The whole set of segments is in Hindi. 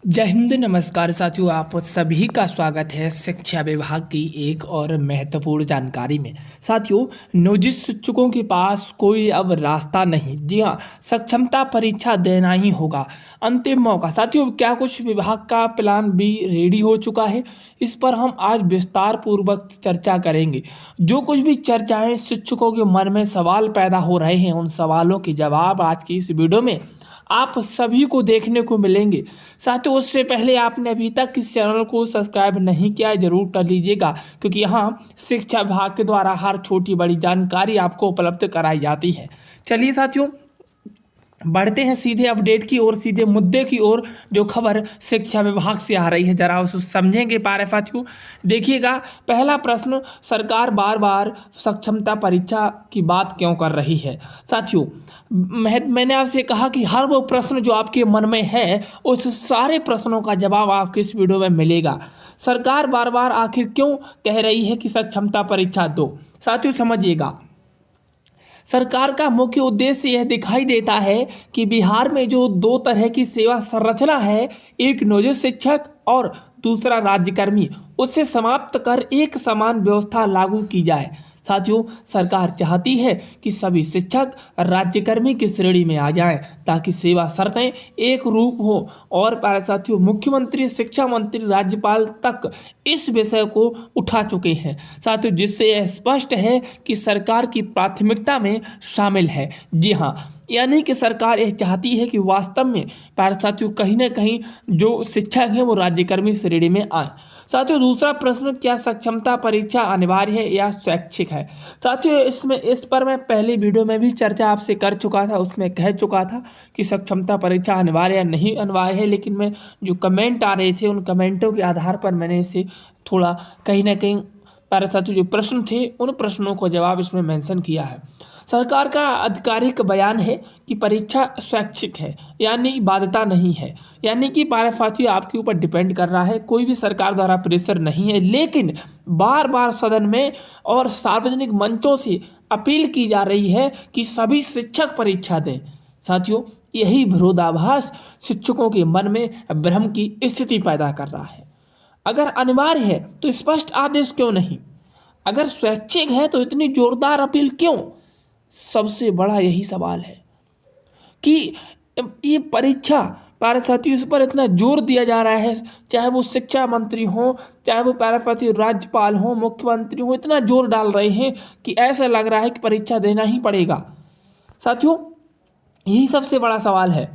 जय हिंद, नमस्कार साथियों। आप सभी का स्वागत है शिक्षा विभाग की एक और महत्वपूर्ण जानकारी में। साथियों, नियोजित शिक्षकों के पास कोई अब रास्ता नहीं। जी हाँ, सक्षमता परीक्षा देना ही होगा। अंतिम मौका। साथियों, क्या कुछ विभाग का प्लान बी रेडी हो चुका है? इस पर हम आज विस्तार पूर्वक चर्चा करेंगे। जो कुछ भी चर्चाएं शिक्षकों के मन में सवाल पैदा हो रहे हैं, उन सवालों के जवाब आज की इस वीडियो में आप सभी को देखने को मिलेंगे। साथियों, उससे पहले आपने अभी तक इस चैनल को सब्सक्राइब नहीं किया है, जरूर कर लीजिएगा, क्योंकि यहाँ शिक्षा विभाग के द्वारा हर छोटी बड़ी जानकारी आपको उपलब्ध कराई जाती है। चलिए साथियों, बढ़ते हैं सीधे अपडेट की ओर, सीधे मुद्दे की ओर। जो खबर शिक्षा विभाग से आ रही है, जरा उसे समझेंगे प्यारे साथियों। देखिएगा, पहला प्रश्न, सरकार बार बार सक्षमता परीक्षा की बात क्यों कर रही है? साथियों, मैंने आपसे कहा कि हर वो प्रश्न जो आपके मन में है, उस सारे प्रश्नों का जवाब आपको इस वीडियो में मिलेगा। सरकार बार बार आखिर क्यों कह रही है कि सक्षमता परीक्षा दो? साथियों समझिएगा, सरकार का मुख्य उद्देश्य यह दिखाई देता है कि बिहार में जो दो तरह की सेवा संरचना है, एक नियोजित शिक्षक और दूसरा राज्यकर्मी, उसे समाप्त कर एक समान व्यवस्था लागू की जाए। साथियों, सरकार चाहती है कि सभी शिक्षक राज्यकर्मी की श्रेणी में आ जाएं, ताकि सेवा शर्तें एक रूप हो। और प्यारे साथियों, मुख्यमंत्री, शिक्षा मंत्री, राज्यपाल तक इस विषय को उठा चुके हैं। साथियों, जिससे यह स्पष्ट है कि सरकार की प्राथमिकता में शामिल है। जी हाँ, यानी कि सरकार यह चाहती है कि वास्तव में प्यारे साथियों कहीं ना कहीं जो शिक्षक हैं वो राज्यकर्मी श्रेणी में आए। साथियों, दूसरा प्रश्न, क्या सक्षमता परीक्षा अनिवार्य है या स्वैच्छिक है? साथियों, इस पर मैं पहले वीडियो में भी चर्चा आपसे कर चुका था, उसमें कह चुका था कि सक्षमता परीक्षा अनिवार्य या नहीं अनिवार्य है, लेकिन मैं जो कमेंट आ रहे थे उन कमेंटों के आधार पर मैंने इसे थोड़ा कहीं ना कहीं प्यारे साथियों जो प्रश्न थे उन प्रश्नों को जवाब इसमें मेंशन किया है। सरकार का आधिकारिक बयान है कि परीक्षा स्वैच्छिक है, यानी बाध्यता नहीं है। यानी कि प्यारे साथियों आपके ऊपर डिपेंड कर रहा है, कोई भी सरकार द्वारा प्रेशर नहीं है, लेकिन बार बार सदन में और सार्वजनिक मंचों से अपील की जा रही है कि सभी शिक्षक परीक्षा दें। साथियों, यही विरोधाभास शिक्षकों के मन में भ्रम की स्थिति पैदा कर रहा है। अगर अनिवार्य है तो स्पष्ट आदेश क्यों नहीं? अगर स्वैच्छिक है तो इतनी जोरदार अपील क्यों? सबसे बड़ा यही सवाल है कि ये परीक्षा, प्यारे साथियों, इस पर इतना जोर दिया जा रहा है, चाहे वो शिक्षा मंत्री हो, चाहे वो प्यारे साथियों राज्यपाल हो, मुख्यमंत्री हो, इतना जोर डाल रहे हैं कि ऐसा लग रहा है कि परीक्षा देना ही पड़ेगा। साथियों, यही सबसे बड़ा सवाल है।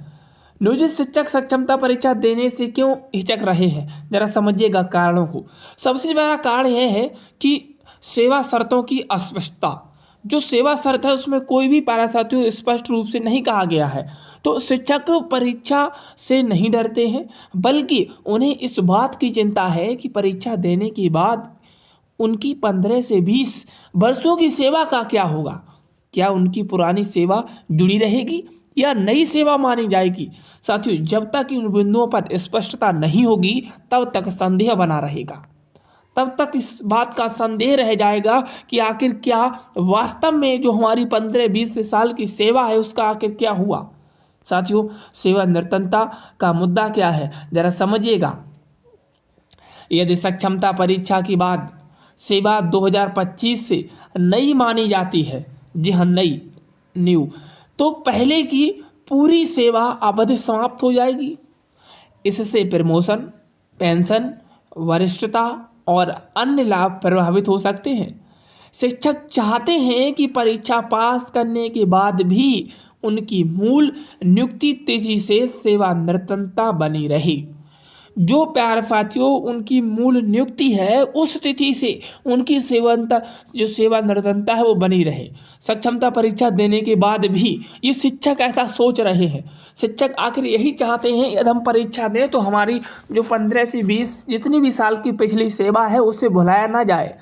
नियोजित शिक्षक सक्षमता परीक्षा देने से क्यों हिचक रहे हैं? जरा समझिएगा कारणों को। सबसे बड़ा कारण यह है कि सेवा शर्तों की अस्पष्टता। जो सेवा शर्त है उसमें कोई भी प्यारे साथियों स्पष्ट रूप से नहीं कहा गया है। तो शिक्षक परीक्षा से नहीं डरते हैं, बल्कि उन्हें इस बात की चिंता है कि परीक्षा देने के बाद उनकी 15 से 20 वर्षों की सेवा का क्या होगा। क्या उनकी पुरानी सेवा जुड़ी रहेगी या नई सेवा मानी जाएगी? साथियों, जब तक इन बिंदुओं पर स्पष्टता नहीं होगी तब तक संदेह बना रहेगा, तब तक इस बात का संदेह रह जाएगा कि आखिर क्या वास्तव में जो हमारी 15-20 साल की सेवा है उसका आखिर क्या हुआ। साथियों, सेवा निरंतरता का मुद्दा क्या है, जरा समझिएगा। यदि सक्षमता परीक्षा के बाद सेवा 2025 से नई मानी जाती है, जी हाँ नई, न्यू, तो पहले की पूरी सेवा अवधि समाप्त हो जाएगी। इससे प्रमोशन, पेंशन, वरिष्ठता और अन्य लाभ प्रभावित हो सकते हैं। शिक्षक चाहते हैं कि परीक्षा पास करने के बाद भी उनकी मूल नियुक्ति तिथि से सेवा निरंतरता बनी रहे। जो प्यारे साथियों उनकी मूल नियुक्ति है उस तिथि से उनकी सेवनता, जो सेवा निरंतरता है वो बनी रहे। सक्षमता परीक्षा देने के बाद भी ये शिक्षक ऐसा सोच रहे हैं। शिक्षक आखिर यही चाहते हैं, यदि हम परीक्षा दें तो हमारी जो 15 से 20 जितनी भी साल की पिछली सेवा है उससे भुलाया ना जाए,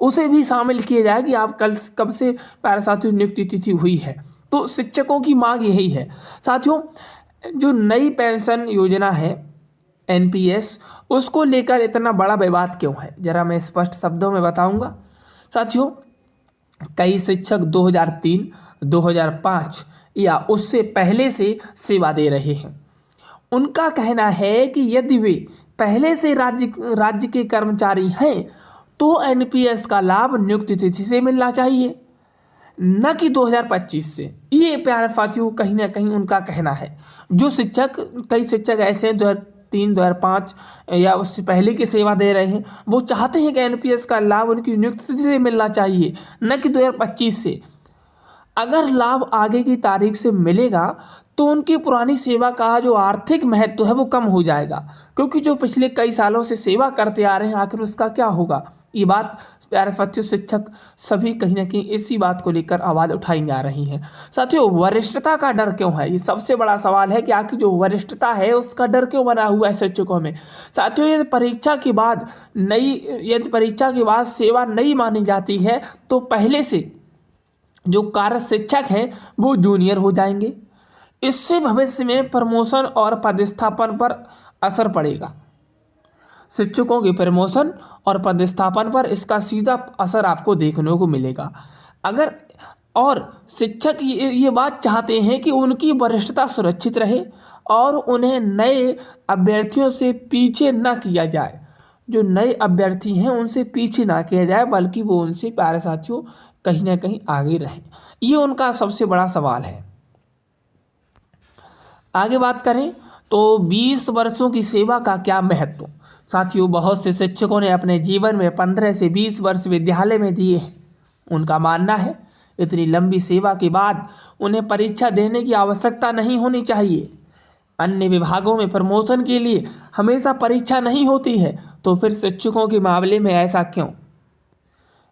उसे भी शामिल किया जाए कि आप कब से प्यारे साथियों नियुक्ति तिथि हुई है। तो शिक्षकों की मांग यही है। साथियों, जो नई पेंशन योजना है एनपीएस, उसको लेकर इतना बड़ा विवाद क्यों है, जरा मैं स्पष्ट शब्दों में बताऊंगा। साथियों, कई शिक्षक 2003, 2005 या उससे पहले से सेवा दे रहे हैं। उनका कहना है कि यदि वे पहले से राज्य के कर्मचारी हैं तो एनपीएस का लाभ नियुक्ति तिथि से मिलना चाहिए, न कि 2025 से। ये प्यारे साथियों कहीं ना कहीं उनका कहना है। जो शिक्षक, कई शिक्षक ऐसे हैं 2003 2005 या उससे पहले की सेवा दे रहे हैं, वो चाहते हैं कि एनपीएस का लाभ उनकी नियुक्ति तिथि से मिलना चाहिए, न कि 2025 से। अगर लाभ आगे की तारीख से मिलेगा तो उनकी पुरानी सेवा का जो आर्थिक महत्व है वो कम हो जाएगा, क्योंकि जो पिछले कई सालों से सेवा करते आ रहे हैं आखिर उसका क्या होगा। ये बात प्यारे साथियों शिक्षक सभी कहीं ना कहीं इसी बात को लेकर आवाज़ उठाई जा रही है। साथियों, वरिष्ठता का डर क्यों है, ये सबसे बड़ा सवाल है कि आखिर जो वरिष्ठता है उसका डर क्यों बना हुआ है शिक्षकों में। साथियों, यदि परीक्षा के बाद सेवा नई मानी जाती है तो पहले से जो कार्य शिक्षक हैं वो जूनियर हो जाएंगे। इससे भविष्य में प्रमोशन और पदस्थापन पर असर पड़ेगा। शिक्षकों के प्रमोशन और पदस्थापन पर इसका सीधा असर आपको देखने को मिलेगा। और शिक्षक ये बात चाहते हैं कि उनकी वरिष्ठता सुरक्षित रहे और उन्हें नए अभ्यर्थियों से पीछे न किया जाए। जो नए अभ्यर्थी हैं उनसे पीछे ना किया जाए, बल्कि वो उनसे प्यारे साथियों कहीं ना कहीं आगे रहें। ये उनका सबसे बड़ा सवाल है। आगे बात करें तो 20 वर्षों की सेवा का क्या महत्व। साथियों, बहुत से शिक्षकों ने अपने जीवन में 15 से 20 वर्ष विद्यालय में दिए हैं। उनका मानना है इतनी लंबी सेवा के बाद उन्हें परीक्षा देने की आवश्यकता नहीं होनी चाहिए। अन्य विभागों में प्रमोशन के लिए हमेशा परीक्षा नहीं होती है, तो फिर शिक्षकों के मामले में ऐसा क्यों।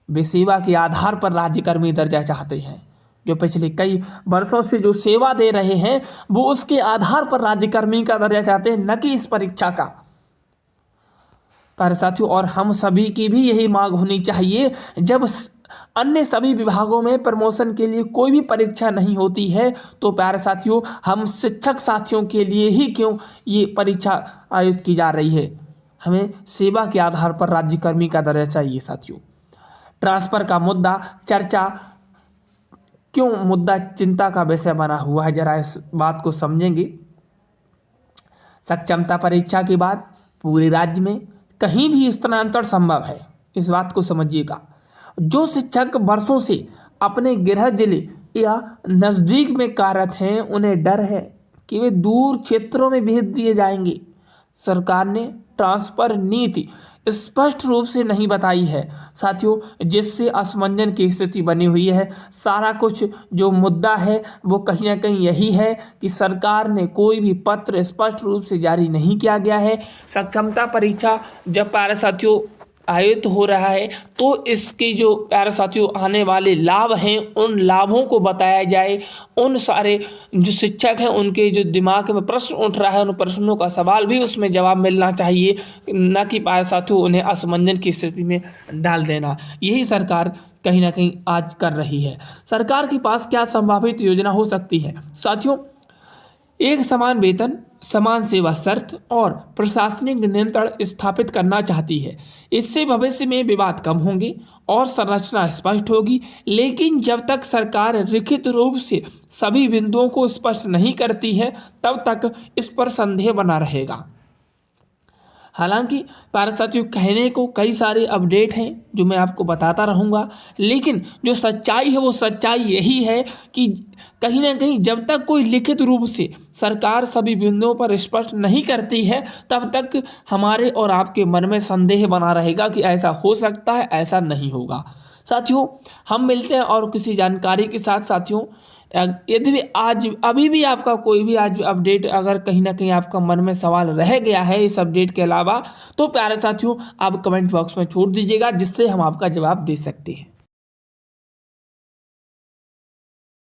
वे सेवा के आधार पर राज्यकर्मी दर्जा चाहते हैं। जो पिछले कई वर्षों से जो सेवा दे रहे हैं वो उसके आधार पर राज्यकर्मी का दर्जा चाहते हैं, न कि इस परीक्षा का। पर साथियों, और हम सभी की भी यही मांग होनी चाहिए, जब अन्य सभी विभागों में प्रमोशन के लिए कोई भी परीक्षा नहीं होती है तो प्यारे साथियों हम शिक्षक साथियों के लिए ही क्यों ये परीक्षा आयोजित की जा रही है। हमें सेवा के आधार पर राज्यकर्मी का दर्जा चाहिए। साथियों, ट्रांसफर का मुद्दा चिंता का विषय बना हुआ है, जरा इस बात को समझेंगे। सक्षमता परीक्षा के बाद पूरे राज्य में कहीं भी स्थानांतरण संभव है, इस बात को समझिएगा। जो शिक्षक वर्षों से अपने गृह जिले या नज़दीक में कार्यरत हैं उन्हें डर है कि वे दूर क्षेत्रों में भेज दिए जाएंगे। सरकार ने ट्रांसफर नीति स्पष्ट रूप से नहीं बताई है साथियों, जिससे असमंजस की स्थिति बनी हुई है। सारा कुछ जो मुद्दा है वो कहीं ना कहीं यही है कि सरकार ने कोई भी पत्र स्पष्ट रूप से जारी नहीं किया गया है। सक्षमता परीक्षा जब प्यारे साथियों आयोजित हो रहा है तो इसके जो प्यारे साथियों आने वाले लाभ हैं उन लाभों को बताया जाए। उन सारे जो शिक्षक हैं उनके जो दिमाग में प्रश्न उठ रहा है उन प्रश्नों का सवाल भी उसमें जवाब मिलना चाहिए, न कि प्यारे साथियों उन्हें असमंजस की स्थिति में डाल देना। यही सरकार कहीं ना कहीं आज कर रही है। सरकार के पास क्या संभावित योजना हो सकती है। साथियों, एक समान वेतन, समान सेवा शर्त और प्रशासनिक नियंत्रण स्थापित करना चाहती है। इससे भविष्य में विवाद कम होंगे और संरचना स्पष्ट होगी। लेकिन जब तक सरकार लिखित रूप से सभी बिंदुओं को स्पष्ट नहीं करती है तब तक इस पर संदेह बना रहेगा। हालांकि प्यारे साथियों कहने को कई सारे अपडेट हैं जो मैं आपको बताता रहूँगा, लेकिन जो सच्चाई है वो सच्चाई यही है कि कहीं ना कहीं जब तक कोई लिखित रूप से सरकार सभी बिंदुओं पर स्पष्ट नहीं करती है तब तक हमारे और आपके मन में संदेह बना रहेगा कि ऐसा हो सकता है, ऐसा नहीं होगा। साथियों, हम मिलते हैं और किसी जानकारी के साथ। साथियों, यदि भी अभी भी आपका कोई भी आज अपडेट अगर कहीं ना कहीं आपका मन में सवाल रह गया है इस अपडेट के अलावा, तो प्यारे साथियों आप कमेंट बॉक्स में छोड़ दीजिएगा, जिससे हम आपका जवाब दे सकते हैं।